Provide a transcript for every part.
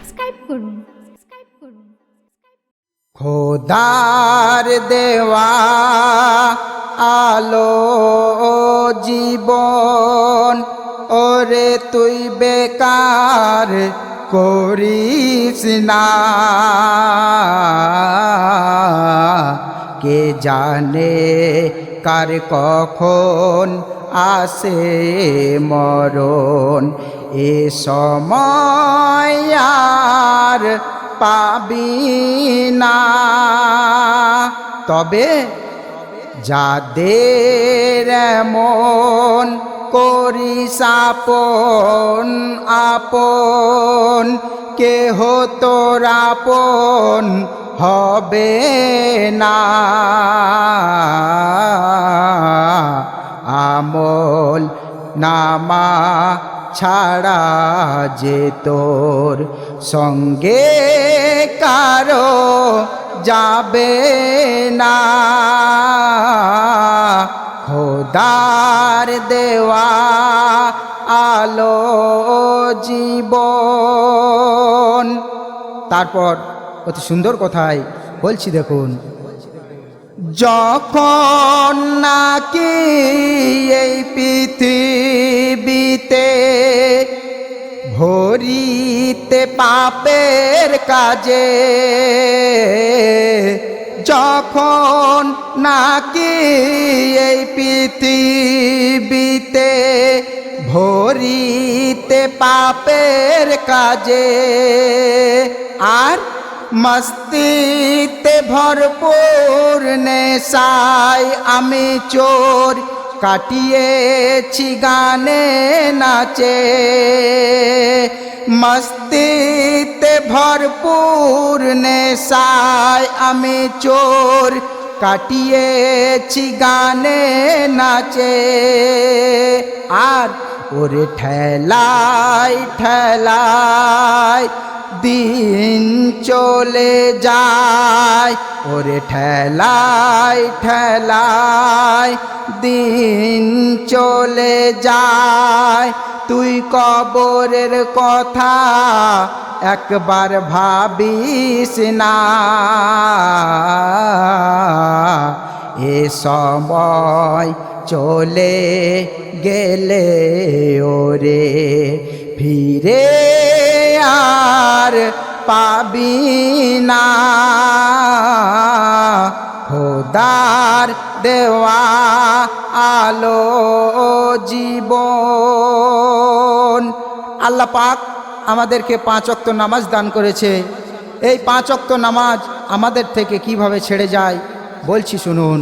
Subscribe করুন। খোদার দেওয়া আলো জীবন, ওরে তুই বেকার করিস না। কে জানে কার কখন আসে মরণ, এ সময় আর পাবি না। তবে যাদের এমন করিস আপন আপন, কেহ তোর আপন হবে না। আমল নামা ছাড়া যে তোর সঙ্গে কারো যাবে না। খোদার দেওয়া আলো জীবন। তারপর অতি সুন্দর কথায় বলছি, দেখুন, যখন নাকি এই পৃথিবীতে ভরিতে পাপের কাজে, যখন নাকি এই পৃথিবীতে ভরিতে পাপের কাজে, আর মস্তিতে ভরপুর নেশায় আমি চোর কাটিয়েছি গানে নাচে। মস্তিতে ভরপুর নেশায় আমি চোর কাটিয়েছি গানে নাচে। আর ওরে ঠেলায় ঠেলায় দিন চলে যায়, ওরে ঠেলায় ঠেলায় দিন চলে যায়। তুই কবরের কথা একবার ভাবিস না। এ সময় চলে গেলে ওরে ফিরে আর পাবি না। খোদার দেওয়া আলো জীবন। আল্লাহ পাক আমাদেরকে 5 ওয়াক্ত নামাজ দান করেছে। এই 5 ওয়াক্ত নামাজ আমাদের থেকে কিভাবে ছেড়ে যায় বলছি, শুনুন।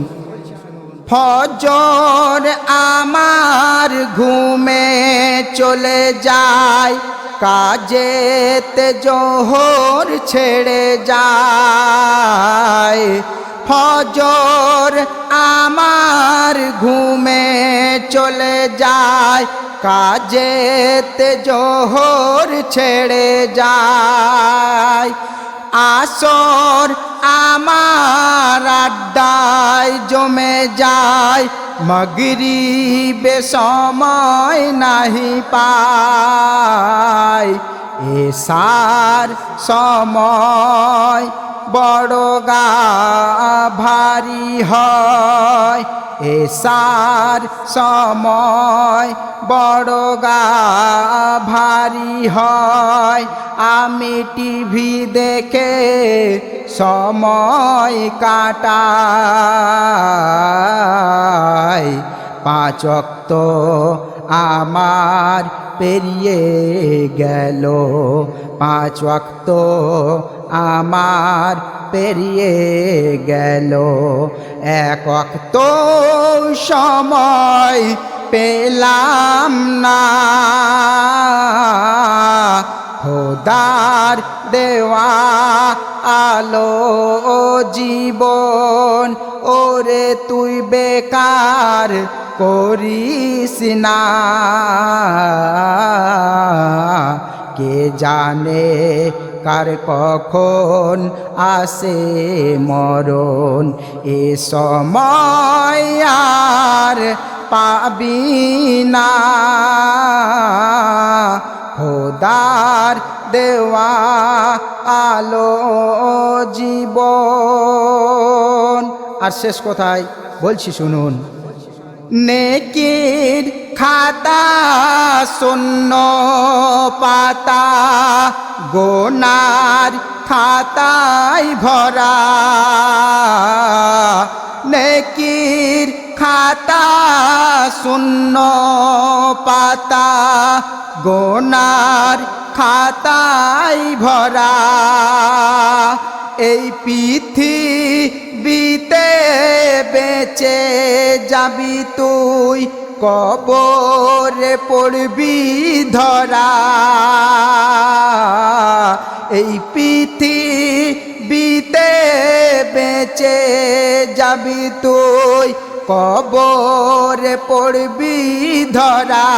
ফজর আমার ঘুমে চলে যায়, কাজেতে জোহর ছেড়ে যায়। ফজর আমার ঘুমে চলে যায়, কাজেতে জোহর ছেড়ে যায়। আসর আমার আড্ডায় জমে যায়, মাগরিবে সময় নাহি পায়। এসার সময় বড় গা ভারী হয়, এসার সময় বড় গা ভারী হয়। আমি টিভি দেখে সময় কাটাই, 5 ওয়াক্ত আমার পেরিয়ে গেল, 5 ওয়াক্ত আমার পেরিয়ে গেল। 1 ওয়াক্ত সময় পেলাম না। খোদার দেওয়া আলো জীবন, ওরে তুই বেকার করিস না। কে জানে কার কখন আসে মরণ, এ সময় আর পাবি না। খোদার দেওয়া আলো জীবন। আর শেষ কথায় বলছি শুনুন, নেকির খাতা শূন্য পাতা, গোনার খাতায় ভরা। নেকির খাতা শূন্য পাতা, গোনার খাতায় ভরা। এই পৃথিবীতে বেঁচে যাবি তুই, কবরে পড়বি ধরা। এই পৃথিবীতে বেঁচে যাবি তুই, কবরে পড়বি ধরা।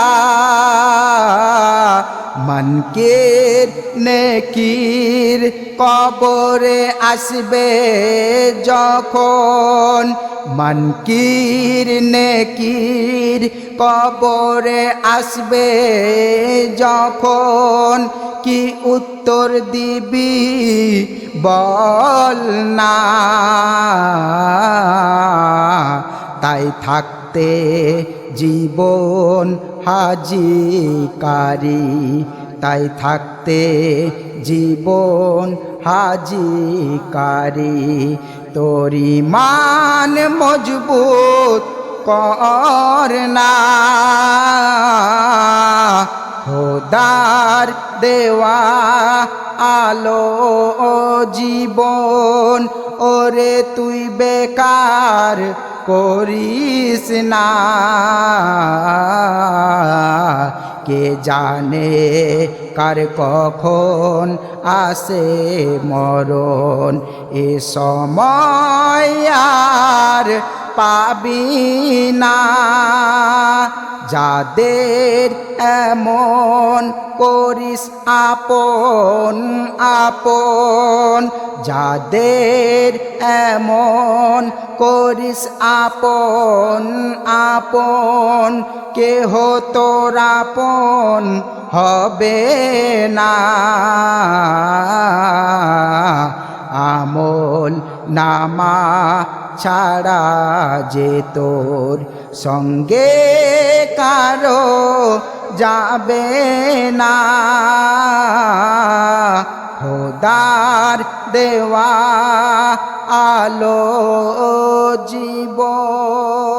মানকির নেকির কবরে আসবে যখন, মানকির নেকির কবরে আসবে যখন, কি উত্তর দিবি বল না। তাই থাকতে জীবন হাজিকারি, তাই থাকতে জীবন হাজিকারি। তোর ঈমান মজবুত কর না, খোদার দেওয়া আলো জীবন। ওরে তুই বেকার করিস না, কে জানে কার কখন আসে মরণ। এ সময় আর পাবি না, যাদের এমন করিস আপন আপন, যাদের এমন করিস আপন আপন, কেহ তোর আপন হবে না। আমল নামা ছাড়া যে তোর সঙ্গে কারো যাবে না, খোদার দেওয়া আলো জীবন।